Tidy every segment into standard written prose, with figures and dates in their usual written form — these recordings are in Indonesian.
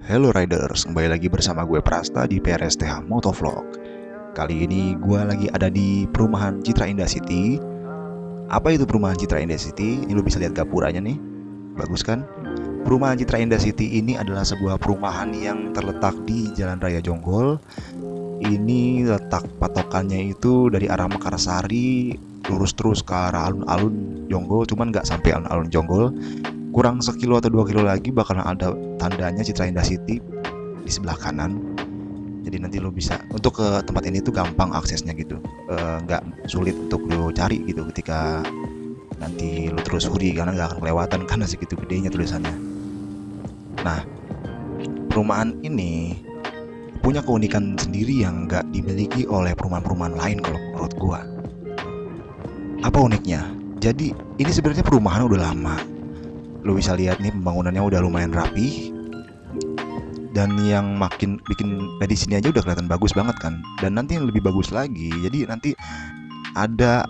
Hello Riders, kembali lagi bersama gue Prasta di PRSTH Motovlog. Kali ini gue lagi ada di perumahan Citra Indah City. Apa itu perumahan Citra Indah City? Ini lo bisa lihat gapuranya nih, bagus kan? Perumahan Citra Indah City ini adalah sebuah perumahan yang terletak di Jalan Raya Jonggol. Ini letak patokannya itu dari arah Mekarsari lurus terus ke arah alun-alun Jonggol, cuman nggak sampai alun-alun Jonggol. Kurang sekilo atau 2 kilo lagi bakalan ada tandanya Citra Indah City di sebelah kanan. Jadi nanti lo bisa untuk ke tempat ini tuh gampang aksesnya gitu, nggak sulit untuk lo cari gitu ketika nanti lo terus huri karena nggak akan kelewatan karena segitu gedenya tulisannya. Nah, perumahan ini punya keunikan sendiri yang nggak dimiliki oleh perumahan-perumahan lain kalau menurut gua. Apa uniknya? Jadi ini sebenarnya perumahan udah lama. Lo bisa lihat nih pembangunannya udah lumayan rapi, dan yang makin bikin dari sini aja udah kelihatan bagus banget kan. Dan nanti yang lebih bagus lagi, jadi nanti ada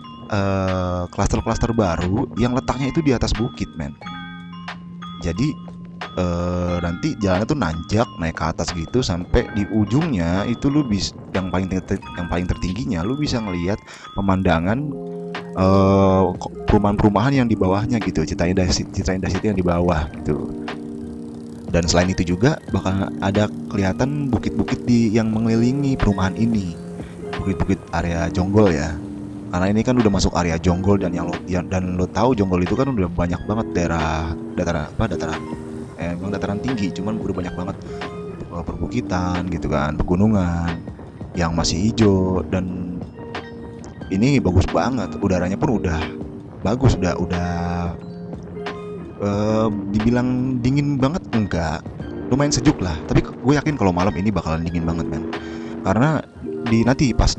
klaster-klaster baru yang letaknya itu di atas bukit, men. Jadi nanti jalannya tuh nanjak naik ke atas gitu sampai di ujungnya itu lu bisa yang paling tertingginya lu bisa ngelihat pemandangan perumahan-perumahan yang di bawahnya gitu, Citra Indah City yang di bawah gitu. Dan selain itu juga bakal ada kelihatan bukit-bukit yang mengelilingi perumahan ini, bukit-bukit area Jonggol ya. Karena ini kan udah masuk area Jonggol, dan dan lo tahu Jonggol itu kan udah banyak banget dataran tinggi, cuman udah banyak banget perbukitan gitu kan, pegunungan yang masih hijau. Dan ini bagus banget, udaranya pun udah bagus, udah dibilang dingin banget enggak, lumayan sejuk lah. Tapi gue yakin kalau malam ini bakalan dingin banget, men. Karena nanti pas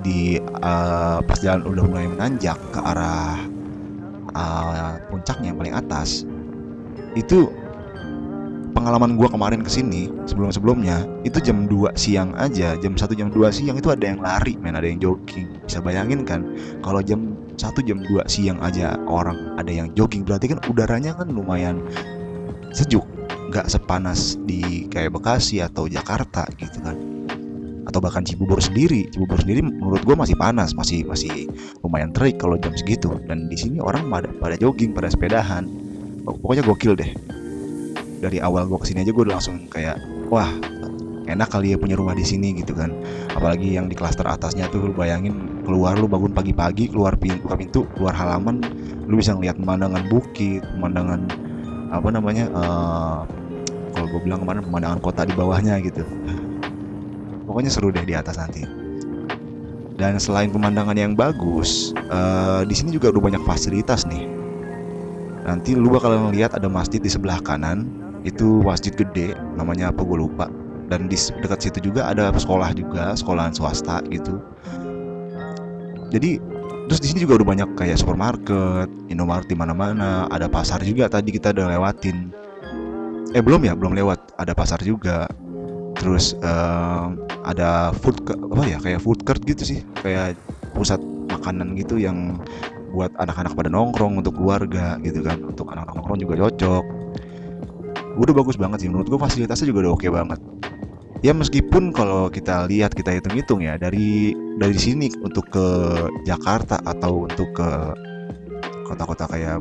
jalan udah mulai menanjak ke arah puncaknya yang paling atas, itu pengalaman gue kemarin kesini sebelumnya itu jam 2 siang aja, jam 2 siang itu ada yang lari, men, ada yang jogging. Bisa bayangin kan kalau jam 2 siang aja orang ada yang jogging, berarti kan udaranya kan lumayan sejuk, nggak sepanas di kayak Bekasi atau Jakarta gitu kan, atau bahkan Cibubur sendiri menurut gue masih panas, masih lumayan terik kalau jam segitu. Dan di sini orang pada jogging, pada sepedahan, pokoknya gokil deh. Dari awal gue kesini aja gue udah langsung kayak, wah, enak kali ya punya rumah di sini gitu kan. Apalagi yang di klaster atasnya tuh, lu bayangin lu bangun pagi-pagi, buka pintu, keluar halaman, lu bisa ngeliat pemandangan bukit, pemandangan apa namanya, kalau gue bilang kemarin pemandangan kota di bawahnya gitu. Pokoknya seru deh di atas nanti. Dan selain pemandangan yang bagus, di sini juga udah banyak fasilitas nih. Nanti lu bakal ngeliat ada masjid di sebelah kanan, itu masjid gede, namanya apa gue lupa. Dan di dekat situ juga ada sekolah juga, sekolahan swasta gitu. Jadi terus di sini juga udah banyak kayak supermarket, Indomaret di mana-mana, ada pasar juga tadi kita udah lewatin. Belum lewat, ada pasar juga. Terus ada kayak food court gitu sih, kayak pusat makanan gitu yang buat anak-anak pada nongkrong, untuk keluarga gitu kan, untuk anak-anak nongkrong juga cocok. Udah bagus banget sih menurut gue, fasilitasnya juga udah oke banget. Ya meskipun kalau kita hitung-hitung ya, dari sini untuk ke Jakarta atau untuk ke kota-kota kayak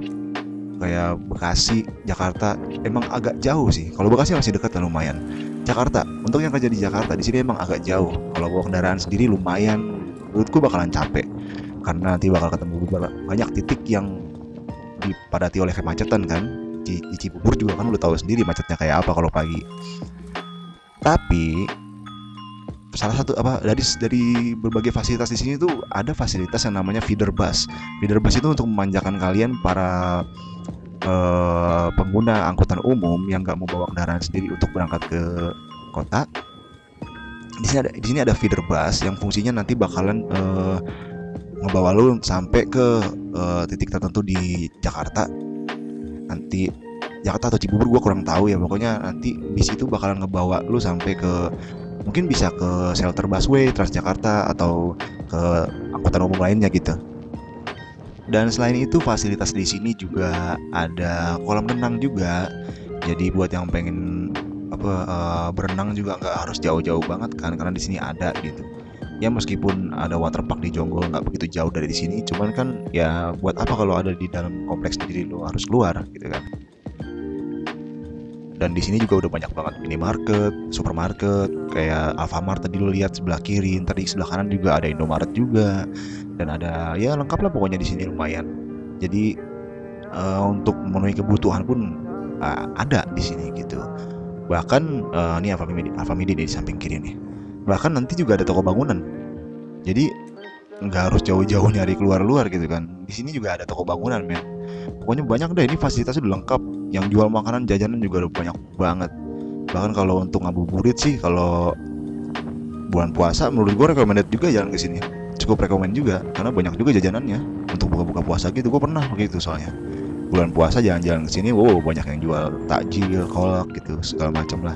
Bekasi, Jakarta emang agak jauh sih. Kalau Bekasi masih dekat lah, lumayan. Jakarta, untuk yang kerja di Jakarta di sini emang agak jauh. Kalau bawa kendaraan sendiri lumayan, menurutku bakalan capek. Karena nanti bakal ketemu banyak titik yang dipadati oleh kemacetan kan. Di Cibubur juga kan udah tahu sendiri macetnya kayak apa kalau pagi. Tapi salah satu dari berbagai fasilitas di sini tuh ada fasilitas yang namanya feeder bus. Feeder bus itu untuk memanjakan kalian para pengguna angkutan umum yang nggak mau bawa kendaraan sendiri untuk berangkat ke kota. Di sini ada feeder bus yang fungsinya nanti bakalan ngebawa lu sampai ke titik tertentu di Jakarta. Nanti Jakarta atau Cibubur gue kurang tahu ya, pokoknya nanti bis itu bakalan ngebawa lu sampai ke, mungkin bisa ke shelter busway Transjakarta atau ke angkutan umum lainnya gitu. Dan selain itu fasilitas di sini juga ada kolam renang juga. Jadi buat yang pengen berenang juga nggak harus jauh-jauh banget kan, karena di sini ada gitu. Ya meskipun ada waterpark di Jonggol nggak begitu jauh dari di sini, cuman kan ya buat apa kalau ada di dalam kompleks sendiri, lo harus keluar gitu kan. Dan di sini juga udah banyak banget minimarket, supermarket, kayak Alfamart tadi lo lihat sebelah kiri, ntar di sebelah kanan juga ada Indomaret juga, dan ada ya lengkap lah pokoknya di sini lumayan. Jadi untuk memenuhi kebutuhan pun ada di sini gitu. Bahkan ini Alfamidi di samping kiri nih. Bahkan nanti juga ada toko bangunan. Jadi nggak harus jauh-jauh nyari keluar-luar gitu kan. Di sini juga ada toko bangunan, men. Pokoknya banyak deh, ini fasilitasnya udah lengkap. Yang jual makanan, jajanan juga udah banyak banget. Bahkan kalau untuk ngabuburit sih, kalau bulan puasa menurut gue recommended juga jalan ke sini. Cukup recommend juga karena banyak juga jajanannya untuk buka-buka puasa gitu. Gue pernah begitu soalnya. Bulan puasa jalan-jalan ke sini, wow banyak yang jual takjil, kolak gitu, segala macam lah.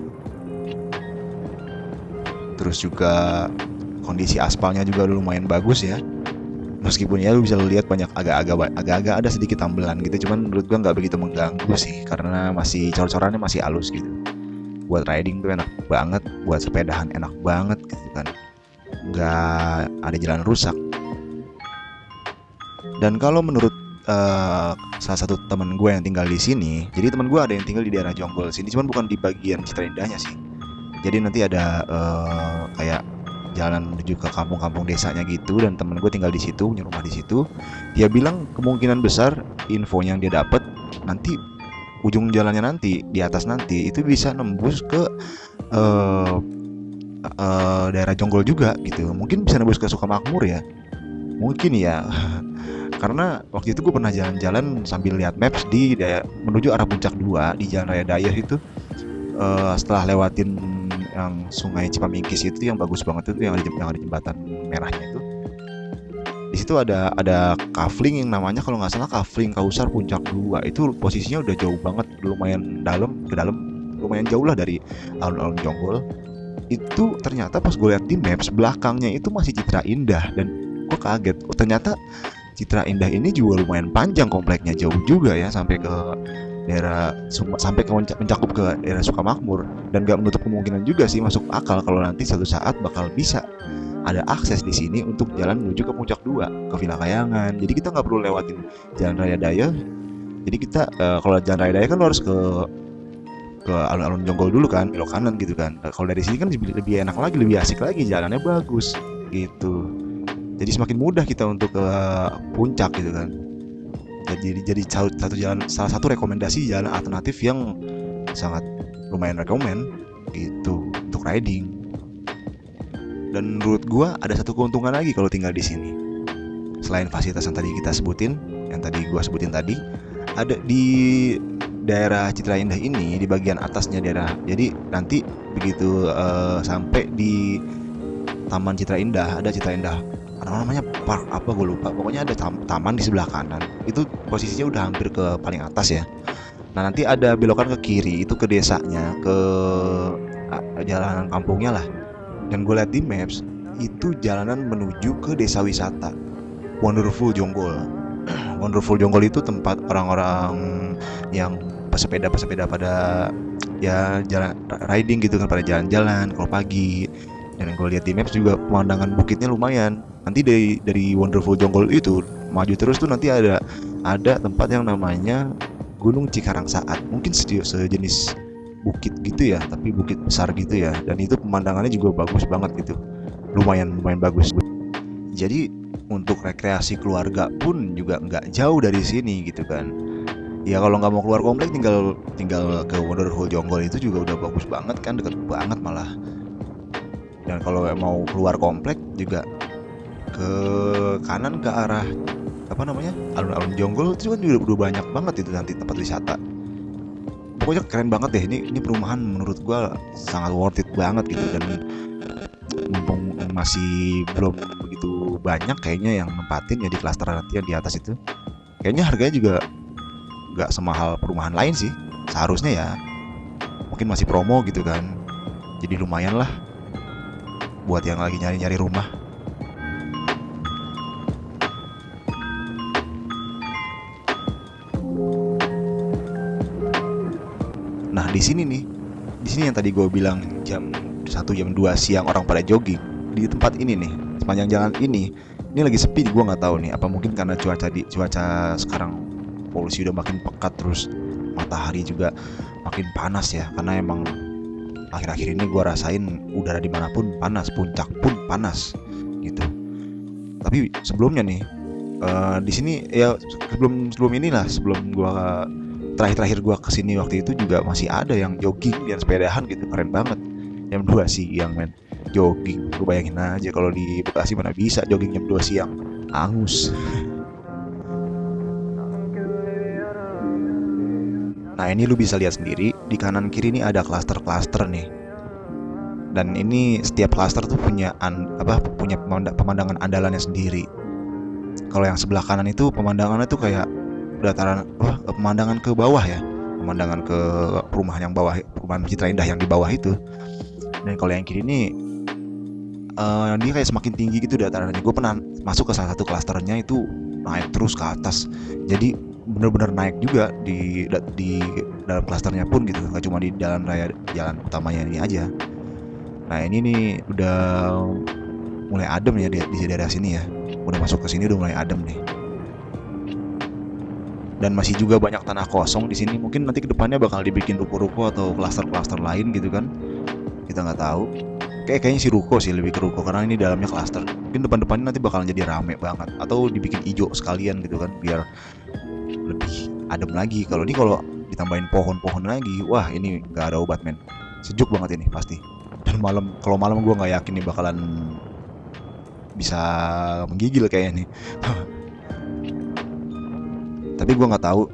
Terus juga kondisi aspalnya juga lumayan bagus ya. Meskipun ya lu bisa lihat banyak agak-agak ada sedikit tambelan gitu, cuman menurut gua nggak begitu mengganggu sih karena masih cor-corannya masih halus gitu. Buat riding tuh enak banget, buat sepedahan enak banget gitu kan. Nggak ada jalan rusak. Dan kalau menurut salah satu teman gue yang tinggal di sini, jadi teman gue ada yang tinggal di daerah Jonggol sini, cuman bukan di bagian Citra Indahnya sih. Jadi nanti ada kayak jalan menuju ke kampung-kampung desanya gitu, dan temen gue tinggal di situ, punya rumah di situ. Dia bilang kemungkinan besar info yang dia dapat nanti ujung jalannya nanti di atas nanti itu bisa nembus ke daerah Jonggol juga gitu. Mungkin bisa nembus ke Sukamakmur ya. Mungkin ya. Karena waktu itu gue pernah jalan-jalan sambil lihat maps di menuju arah Puncak 2 di Jalan Raya Dayah itu. Setelah lewatin yang Sungai Cipamingkis itu yang bagus banget itu, yang ada jembatan merahnya itu. Di situ ada kafling yang namanya kalau nggak salah kafling Kausar Puncak 2. Itu posisinya udah jauh banget, lumayan ke dalam, lumayan jauh lah dari alun-alun Jonggol. Itu ternyata pas gue lihat di maps belakangnya itu masih Citra Indah, dan gue kaget. Oh ternyata Citra Indah ini juga lumayan panjang kompleknya, jauh juga ya sampai ke daerah sampai ke mencakup ke daerah Sukamakmur, dan gak menutup kemungkinan juga sih, masuk akal kalau nanti suatu saat bakal bisa ada akses di sini untuk jalan menuju ke Puncak 2 ke Villa Kayangan. Jadi kita nggak perlu lewatin Jalan Raya Daya. Jadi kita kalau Jalan Raya Daya kan lo harus ke alun-alun Jonggol dulu kan, belok kanan gitu kan. Kalau dari sini kan lebih enak lagi, lebih asik lagi, jalannya bagus gitu. Jadi semakin mudah kita untuk ke puncak gitu kan. Jadi salah satu rekomendasi jalan alternatif yang sangat lumayan rekomend gitu untuk riding. Dan menurut gua ada satu keuntungan lagi kalau tinggal di sini. Selain fasilitas yang tadi kita sebutin, yang tadi gua sebutin tadi, ada di daerah Citra Indah ini di bagian atasnya daerah. Jadi nanti begitu sampai di Taman Citra Indah, ada Citra Indah, namanya park apa gue lupa, pokoknya ada taman di sebelah kanan itu, posisinya udah hampir ke paling atas ya. Nah nanti ada belokan ke kiri itu ke desanya, ke jalanan kampungnya lah. Dan gue liat di maps itu jalanan menuju ke desa wisata Wonderful Jonggol. Wonderful Jonggol itu tempat orang-orang yang pesepeda pada ya jalan riding gitu kan, pada jalan-jalan kalau pagi. Dan gue lihat di maps juga pemandangan bukitnya lumayan. Nanti dari Wonderful Jonggol itu maju terus tuh nanti ada tempat yang namanya Gunung Cikarangsaat. Mungkin sejenis bukit gitu ya, tapi bukit besar gitu ya. Dan itu pemandangannya juga bagus banget gitu. Lumayan bagus. Jadi untuk rekreasi keluarga pun juga nggak jauh dari sini gitu kan. Ya kalau nggak mau keluar komplek tinggal ke Wonderful Jonggol itu juga udah bagus banget kan, deket banget malah. Dan kalau mau keluar komplek juga ke kanan ke arah apa namanya alun-alun Jonggol itu kan juga udah banyak banget itu nanti tempat wisata. Pokoknya keren banget deh, ini perumahan menurut gua sangat worth it banget gitu. Dan mumpung masih belum begitu banyak kayaknya yang nempatin ya di klaster nanti yang di atas itu, kayaknya harganya juga nggak semahal perumahan lain sih seharusnya ya. Mungkin masih promo gitu kan, jadi lumayan lah buat yang lagi nyari-nyari rumah. Nah di sini nih di sini yang tadi gue bilang jam 1 jam 2 siang orang pada jogging di tempat ini nih, sepanjang jalan ini lagi sepi. Gue nggak tahu nih, apa mungkin karena cuaca sekarang polusi udah makin pekat, terus matahari juga makin panas ya, karena emang akhir-akhir ini gue rasain udara dimanapun panas, puncak pun panas gitu. Tapi sebelumnya nih di sini ya, sebelum inilah, sebelum gue terakhir gue kesini waktu itu juga masih ada yang jogging dan sepedahan gitu, keren banget. Jam 2 siang men, jogging. Gue bayangin aja kalau di Bekasi mana bisa jogging jam 2 siang, angus. Nah ini lu bisa lihat sendiri, di kanan kiri ini ada klaster-klaster nih. Dan ini setiap klaster tuh punya punya pemandangan andalannya sendiri. Kalau yang sebelah kanan itu pemandangannya tuh kayak dataran, pemandangan ke bawah ya, pemandangan ke perumahan yang bawah, perumahan Citra Indah yang di bawah itu. Dan kalau yang kiri ini dia kayak semakin tinggi gitu datarannya. Gue pernah masuk ke salah satu klasternya, itu naik terus ke atas, jadi bener-bener naik juga di dalam klasternya pun gitu, nggak cuma di jalan utamanya ini aja. Nah ini nih udah mulai adem ya di daerah sini ya, udah masuk ke sini udah mulai adem nih. Dan masih juga banyak tanah kosong di sini. Mungkin nanti kedepannya bakal dibikin ruko-ruko atau klaster-klaster lain gitu kan, kita nggak tahu. Kayaknya si ruko sih, lebih ke ruko karena ini dalamnya klaster. Mungkin depan-depannya nanti bakalan jadi rame banget, atau dibikin hijau sekalian gitu kan, biar lebih adem lagi. Kalau ditambahin pohon-pohon lagi, wah ini nggak ada obat men, sejuk banget ini pasti. Dan kalau malam gue nggak yakin nih bakalan bisa menggigil kayaknya nih. Tapi gue nggak tahu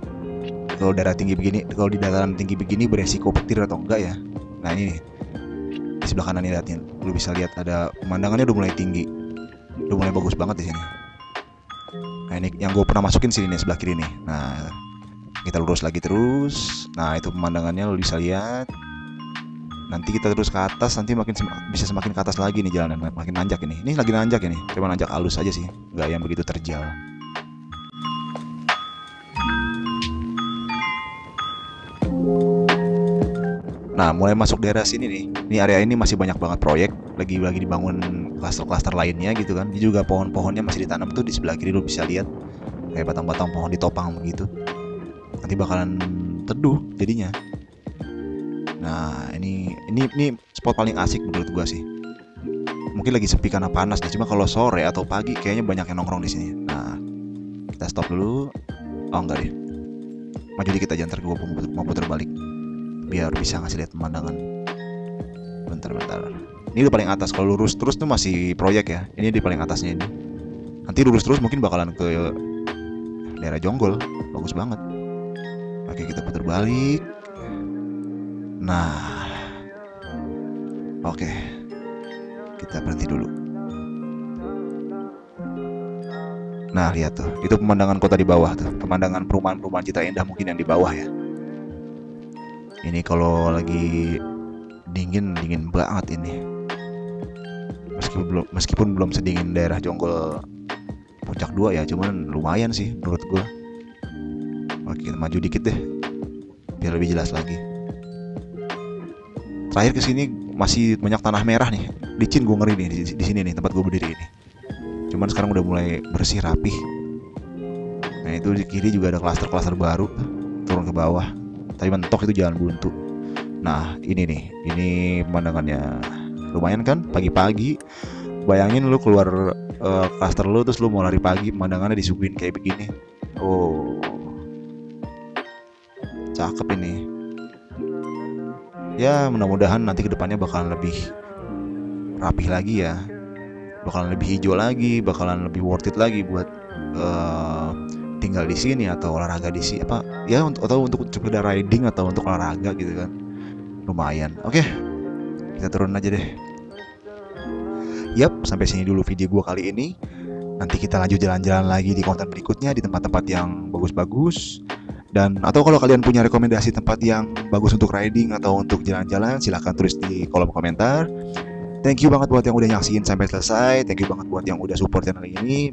kalau di dataran tinggi begini beresiko petir atau enggak ya. Nah ini nih, di sebelah kanan nih, liatin, lu bisa lihat ada pemandangannya udah mulai tinggi, udah mulai bagus banget di sini. Nah ini yang gue pernah masukin sini nih, sebelah kiri nih. Nah kita lurus lagi terus. Nah itu pemandangannya lu bisa lihat. Nanti kita terus ke atas, nanti bisa semakin ke atas lagi nih jalanan, makin nanjak ini. Ini lagi nanjak ini, cuma nanjak halus aja sih, nggak yang begitu terjal. Nah mulai masuk daerah sini nih, ini area ini masih banyak banget proyek, lagi dibangun klaster-klaster lainnya gitu kan. Ini juga pohon-pohonnya masih ditanam tuh, di sebelah kiri lu bisa lihat kayak batang-batang pohon ditopang begitu. Nanti bakalan teduh jadinya. Nah ini spot paling asik menurut gua sih. Mungkin lagi sepi karena panas nih, cuma kalau sore atau pagi kayaknya banyak yang nongkrong di sini. Nah kita stop dulu. Oh enggak deh, maju dikit aja, ntar gua mau putar balik biar bisa ngasih lihat pemandangan. Bentar. Ini udah paling atas. Kalau lurus terus tuh masih proyek ya. Ini di paling atasnya ini. Nanti lurus terus mungkin bakalan ke daerah Jonggol. Bagus banget. Oke kita putar balik. Nah, oke, kita berhenti dulu. Nah lihat tuh, itu pemandangan kota di bawah tuh, pemandangan perumahan Citra Indah mungkin yang di bawah ya. Ini kalau lagi dingin banget ini. Meskipun belum sedingin daerah Jonggol Puncak 2 ya, cuman lumayan sih menurut gua. Oke, maju dikit deh biar lebih jelas lagi. Terakhir kesini masih banyak tanah merah nih, licin, gue ngeri nih di sini nih tempat gue berdiri ini. Cuman sekarang udah mulai bersih rapih. Nah itu di kiri juga ada klaster baru turun ke bawah. Tapi mentok itu jalan buntu. Nah ini pemandangannya lumayan kan, pagi-pagi. Bayangin lu keluar klaster lu terus lu mau lari pagi, pemandangannya disuguhin kayak begini. Oh, cakep ini. Ya mudah-mudahan nanti kedepannya bakalan lebih rapih lagi ya, bakalan lebih hijau lagi, bakalan lebih worth it lagi buat tinggal di sini atau olahraga di sini atau untuk sekedar riding atau untuk olahraga gitu kan, lumayan. Oke, kita turun aja deh. Yap, sampai sini dulu video gue kali ini. Nanti kita lanjut jalan-jalan lagi di konten berikutnya di tempat-tempat yang bagus-bagus. Dan atau kalau kalian punya rekomendasi tempat yang bagus untuk riding atau untuk jalan-jalan, silahkan tulis di kolom komentar. Thank you banget buat yang udah nyaksiin sampai selesai. Thank you banget buat yang udah support channel ini.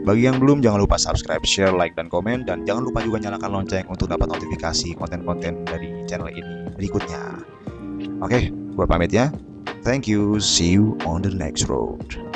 Bagi yang belum, jangan lupa subscribe, share, like, dan komen. Dan jangan lupa juga nyalakan lonceng untuk dapat notifikasi konten-konten dari channel ini berikutnya. Oke, gue pamit ya. Thank you, see you on the next road.